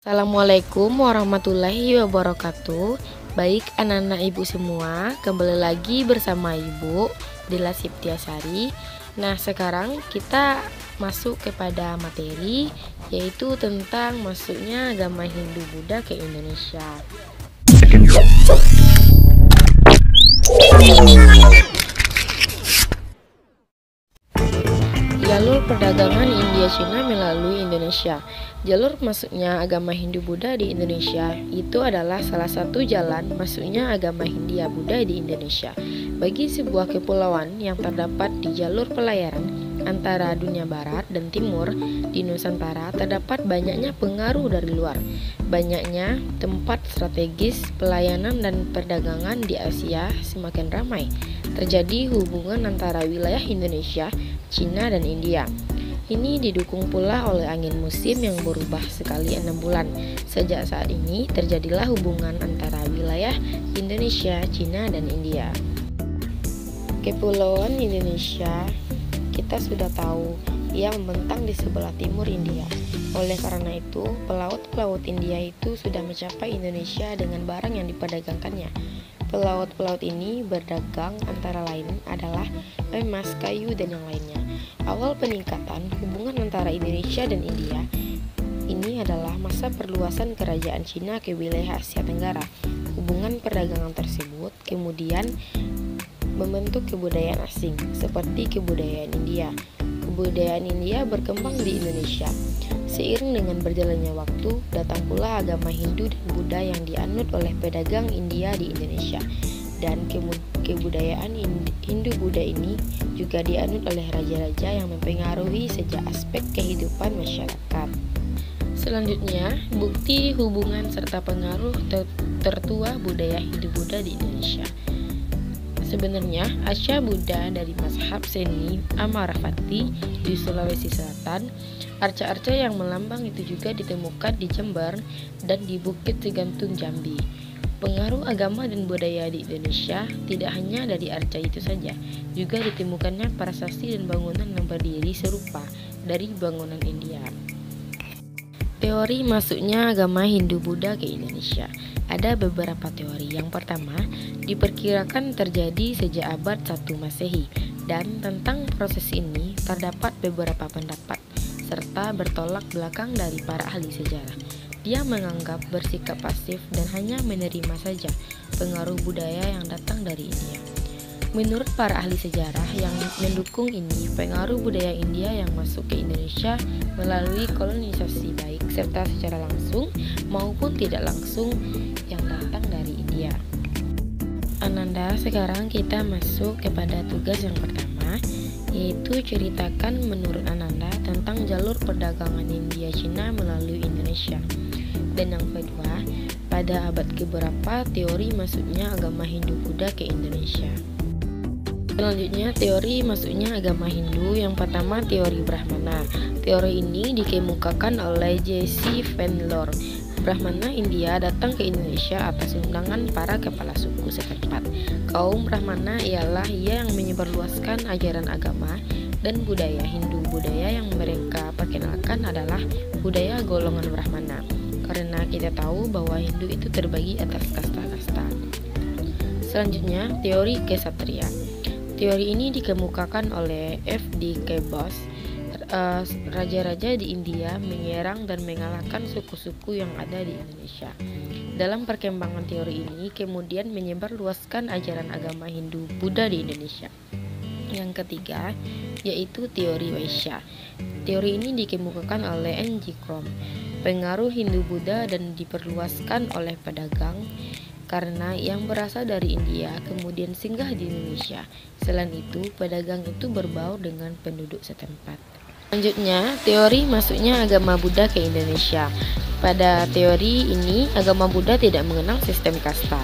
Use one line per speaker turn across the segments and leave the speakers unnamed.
Assalamualaikum warahmatullahi wabarakatuh. Baik anak-anak ibu semua, kembali lagi bersama ibu Dela Siptiasari. Nah, sekarang kita masuk kepada materi, yaitu tentang masuknya agama Hindu Buddha ke Indonesia. Jalur perdagangan India-Cina melalui Indonesia. Jalur masuknya agama Hindu-Buddha di Indonesia itu adalah salah satu jalan masuknya agama Hindia-Buddha di Indonesia. Bagi sebuah kepulauan yang terdapat di jalur pelayaran antara dunia barat dan timur di Nusantara, terdapat banyaknya pengaruh dari luar. Banyaknya tempat strategis pelayanan dan perdagangan di Asia semakin ramai. Terjadi hubungan antara wilayah Indonesia, Cina, dan India. Ini didukung pula oleh angin musim yang berubah sekali 6 bulan. Sejak saat ini terjadilah hubungan antara wilayah Indonesia, Cina, dan India. Kepulauan Indonesia kita sudah tahu ia membentang di sebelah timur India. Oleh karena itu, pelaut-pelaut India itu sudah mencapai Indonesia dengan barang yang diperdagangkannya. Pelaut-pelaut ini berdagang antara lain adalah emas, kayu, dan yang lainnya. Awal peningkatan hubungan antara Indonesia dan India ini adalah masa perluasan kerajaan Cina ke wilayah Asia Tenggara. Hubungan perdagangan tersebut kemudian membentuk kebudayaan asing seperti kebudayaan India. Kebudayaan India berkembang di Indonesia. Seiring dengan berjalannya waktu, datang pula agama Hindu dan Buddha yang dianut oleh pedagang India di Indonesia. Dan kebudayaan Hindu-Buddha ini juga dianut oleh raja-raja yang mempengaruhi sejak aspek kehidupan masyarakat. Selanjutnya, bukti hubungan serta pengaruh tertua budaya Hindu-Buddha di Indonesia. Sebenarnya, Asya Buddha dari mazhab Seni Amarapati di Sulawesi Selatan, arca-arca yang melambang itu juga ditemukan di Jember dan di Bukit Segantung Jambi. Pengaruh agama dan budaya di Indonesia tidak hanya dari arca itu saja, juga ditemukannya prasasti dan bangunan yang berdiri serupa dari bangunan India. Teori masuknya agama Hindu-Buddha ke Indonesia. Ada beberapa teori. Yang pertama, diperkirakan terjadi sejak abad 1 Masehi, dan tentang proses ini terdapat beberapa pendapat serta bertolak belakang dari para ahli sejarah. Dia menganggap bersikap pasif dan hanya menerima saja pengaruh budaya yang datang dari India. Menurut para ahli sejarah yang mendukung ini, pengaruh budaya India yang masuk ke Indonesia melalui kolonisasi baik serta secara langsung maupun tidak langsung yang datang dari India. Ananda, sekarang kita masuk kepada tugas yang pertama, yaitu ceritakan menurut Ananda tentang jalur perdagangan India-Cina melalui Indonesia. Dan yang kedua, pada abad keberapa teori masuknya agama Hindu-Buddha ke Indonesia. Selanjutnya, teori masuknya agama Hindu. Yang pertama, teori Brahmana. Teori ini dikemukakan oleh J.C. Van Lor. Brahmana India datang ke Indonesia atas undangan para kepala suku setempat. Kaum Brahmana ialah yang menyebarluaskan ajaran agama dan budaya Hindu. Budaya yang mereka perkenalkan adalah budaya golongan Brahmana, karena kita tahu bahwa Hindu itu terbagi atas kasta-kasta. Selanjutnya, teori Ksatria. Teori ini dikemukakan oleh F.D.K. Bose. Raja-raja di India menyerang dan mengalahkan suku-suku yang ada di Indonesia. Dalam perkembangan teori ini kemudian menyebarluaskan ajaran agama Hindu-Buddha di Indonesia. Yang ketiga, yaitu teori Vaishya. Teori ini dikemukakan oleh N.G. Krom. Pengaruh Hindu-Buddha dan diperluaskan oleh pedagang karena yang berasal dari India kemudian singgah di Indonesia. Selain itu, pedagang itu berbaur dengan penduduk setempat. Selanjutnya, teori masuknya agama Buddha ke Indonesia. Pada teori ini, agama Buddha tidak mengenal sistem kasta,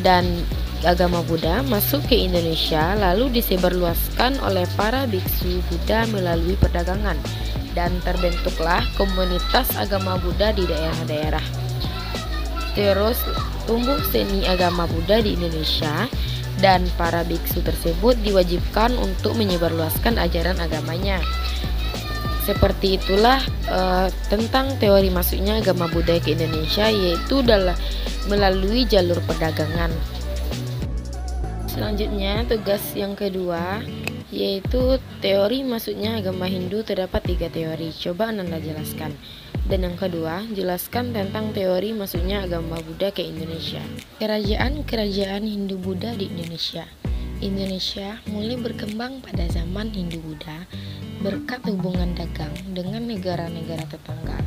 dan agama Buddha masuk ke Indonesia lalu disebarluaskan oleh para biksu Buddha melalui perdagangan, dan terbentuklah komunitas agama Buddha di daerah-daerah. Terus tumbuh seni agama Buddha di Indonesia, dan para biksu tersebut diwajibkan untuk menyebarluaskan ajaran agamanya. Seperti itulah tentang teori masuknya agama Buddha ke Indonesia, yaitu melalui jalur perdagangan. Selanjutnya, tugas yang kedua yaitu teori masuknya agama Hindu. Terdapat 3 teori. Coba Ananda jelaskan. Dan yang kedua, jelaskan tentang teori masuknya agama Buddha ke Indonesia. Kerajaan-kerajaan Hindu-Buddha di Indonesia. Indonesia mulai berkembang pada zaman Hindu-Buddha berkat hubungan dagang dengan negara-negara tetangga.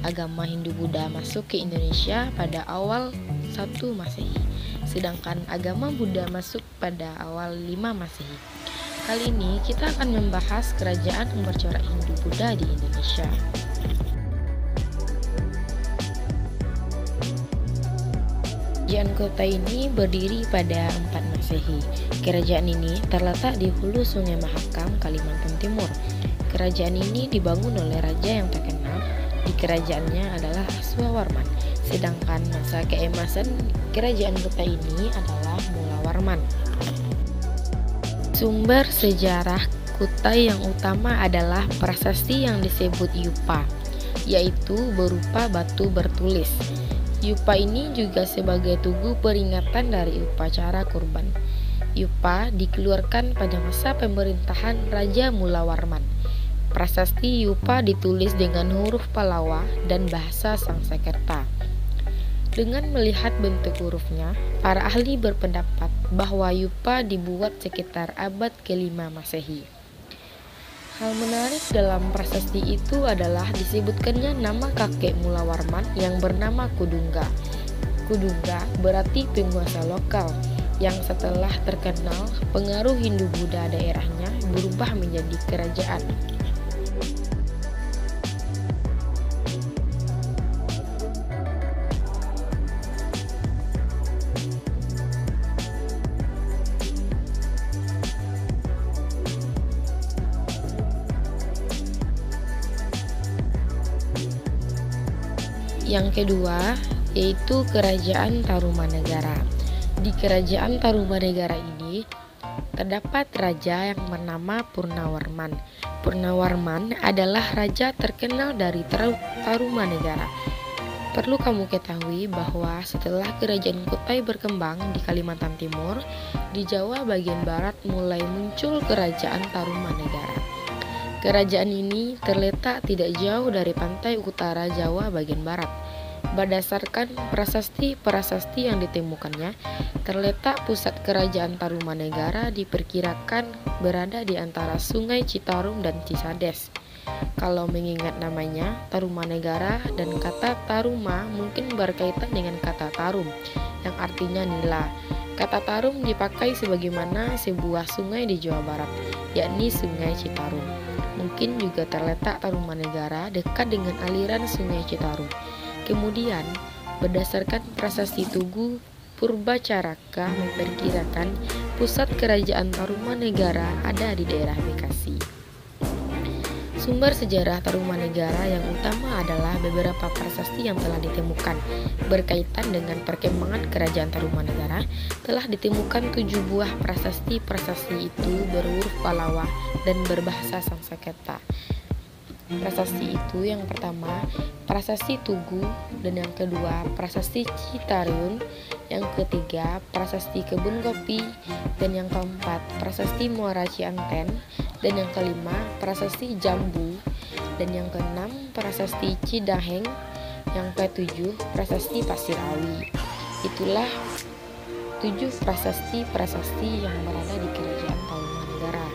Agama Hindu-Buddha masuk ke Indonesia pada awal 1 Masehi, sedangkan agama Buddha masuk pada awal 5 Masehi. Kali ini kita akan membahas kerajaan yang bercorak Hindu-Buddha di Indonesia. Kerajaan kota ini berdiri pada 4 Masehi. Kerajaan ini terletak di hulu Sungai Mahakam, Kalimantan Timur. Kerajaan ini dibangun oleh raja yang terkenal. Di kerajaannya adalah Aswawarman. Sedangkan masa keemasan kerajaan kota ini adalah Mulawarman. Sumber sejarah Kutai yang utama adalah prasasti yang disebut Yupa, yaitu berupa batu bertulis. Yupa ini juga sebagai tugu peringatan dari upacara kurban. Yupa dikeluarkan pada masa pemerintahan Raja Mulawarman. Prasasti Yupa ditulis dengan huruf Palawa dan bahasa Sangsekerta. Dengan melihat bentuk hurufnya, para ahli berpendapat bahwa Yupa dibuat sekitar abad ke-5 Masehi. Hal menarik dalam prasasti itu adalah disebutkannya nama kakek Mulawarman yang bernama Kudungga. Kudungga berarti penguasa lokal yang setelah terkenal pengaruh Hindu-Buddha daerahnya berubah menjadi kerajaan. Yang kedua yaitu Kerajaan Tarumanegara. Di Kerajaan Tarumanegara ini terdapat raja yang bernama Purnawarman. Purnawarman adalah raja terkenal dari Tarumanegara. Perlu kamu ketahui bahwa setelah Kerajaan Kutai berkembang di Kalimantan Timur, di Jawa bagian barat mulai muncul Kerajaan Tarumanegara. Kerajaan ini terletak tidak jauh dari pantai utara Jawa bagian barat. Berdasarkan prasasti-prasasti yang ditemukannya, terletak pusat Kerajaan Tarumanegara diperkirakan berada di antara Sungai Citarum dan Cisades. Kalau mengingat namanya, Tarumanegara, dan kata Taruma mungkin berkaitan dengan kata Tarum, yang artinya nila. Kata Tarum dipakai sebagaimana sebuah sungai di Jawa Barat, yakni Sungai Citarum. Mungkin juga terletak Tarumanegara dekat dengan aliran Sungai Citarum. Kemudian, berdasarkan prasasti Tugu Purbacaraka memperkirakan pusat kerajaan Tarumanegara ada di daerah Bekasi. Sumber sejarah Tarumanegara yang utama adalah beberapa prasasti yang telah ditemukan. Berkaitan dengan perkembangan kerajaan Tarumanegara, telah ditemukan 7 buah prasasti itu berhuruf Palawa dan berbahasa Sangsekerta. Prasasti itu yang pertama, prasasti Tugu, dan yang kedua, prasasti Citariun, yang ketiga, prasasti Kebun Kopi, dan yang keempat, prasasti Muara Cianten, dan yang kelima, prasasti Jambu, dan yang keenam, prasasti Cidaheng, yang ketujuh, prasasti Pasirawi. Itulah 7 prasasti yang berada di Kerajaan Tarumanegara.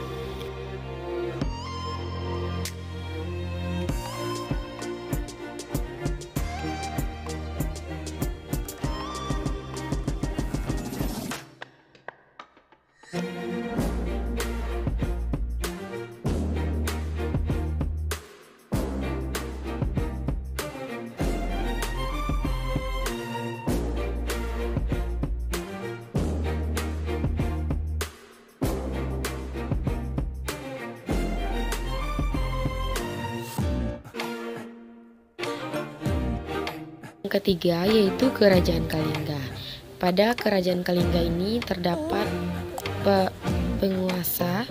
Yang ketiga yaitu Kerajaan Kalingga. Pada Kerajaan Kalingga ini terdapat penguasa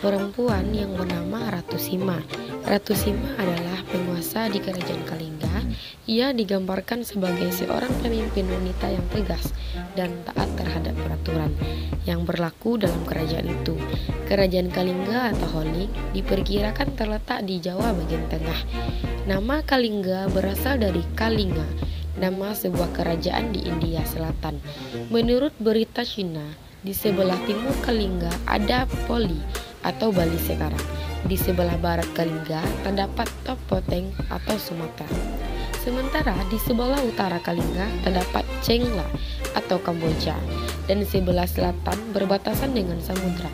perempuan yang bernama Ratu Sima. Ratu Sima adalah penguasa di kerajaan Kalingga. Ia digambarkan sebagai seorang pemimpin wanita yang tegas dan taat terhadap peraturan yang berlaku dalam kerajaan itu. Kerajaan Kalingga atau Holi diperkirakan terletak di Jawa bagian tengah. Nama Kalingga berasal dari Kalinga, nama sebuah kerajaan di India Selatan. Menurut berita Cina, di sebelah timur Kalingga ada Poli atau Bali sekarang. Di sebelah barat Kalingga terdapat Topoteng atau Sumatera. Sementara di sebelah utara Kalingga terdapat Cengla atau Kamboja, dan di sebelah selatan berbatasan dengan samudra.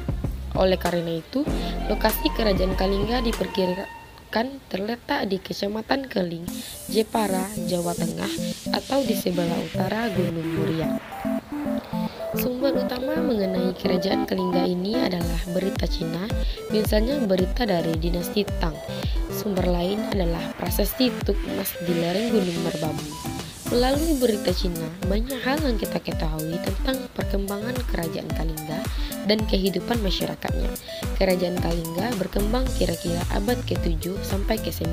Oleh karena itu, lokasi kerajaan Kalingga diperkirakan terletak di Kecamatan Keling, Jepara, Jawa Tengah, atau di sebelah utara Gunung Muria. Sumber utama mengenai kerajaan Kalingga ini adalah berita Cina, misalnya berita dari dinasti Tang. Sumber lain adalah prasasti Tuk Emas di lereng Gunung Merbabu. Melalui berita Cina, banyak hal yang kita ketahui tentang perkembangan kerajaan Kalingga dan kehidupan masyarakatnya. Kerajaan Kalingga berkembang kira-kira abad ke-7 sampai ke-9.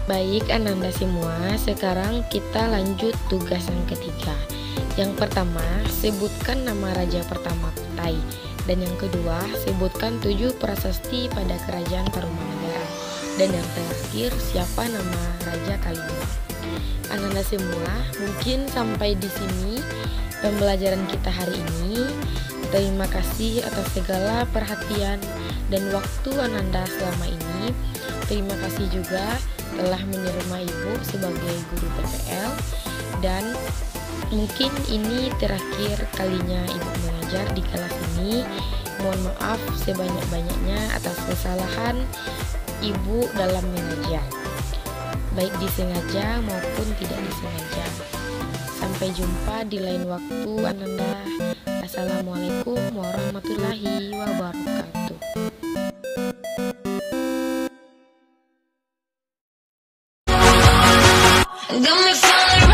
Baik Ananda semua, sekarang kita lanjut tugas yang ketiga. Yang pertama, sebutkan nama raja pertama Kutai. Dan yang kedua, sebutkan 7 prasasti pada kerajaan Tarumanagara. Dan yang terakhir, siapa nama raja Kalingga. Ananda semua, mungkin sampai di sini pembelajaran kita hari ini. Terima kasih atas segala perhatian dan waktu Ananda selama ini. Terima kasih juga telah menerima Ibu sebagai guru PPL, dan mungkin ini terakhir kalinya Ibu mengajar di kelas ini. Mohon maaf sebanyak-banyaknya atas kesalahan Ibu dalam mengajar, baik disengaja maupun tidak disengaja. Sampai jumpa di lain waktu Ananda. Assalamualaikum warahmatullahi wabarakatuh.
Got me falling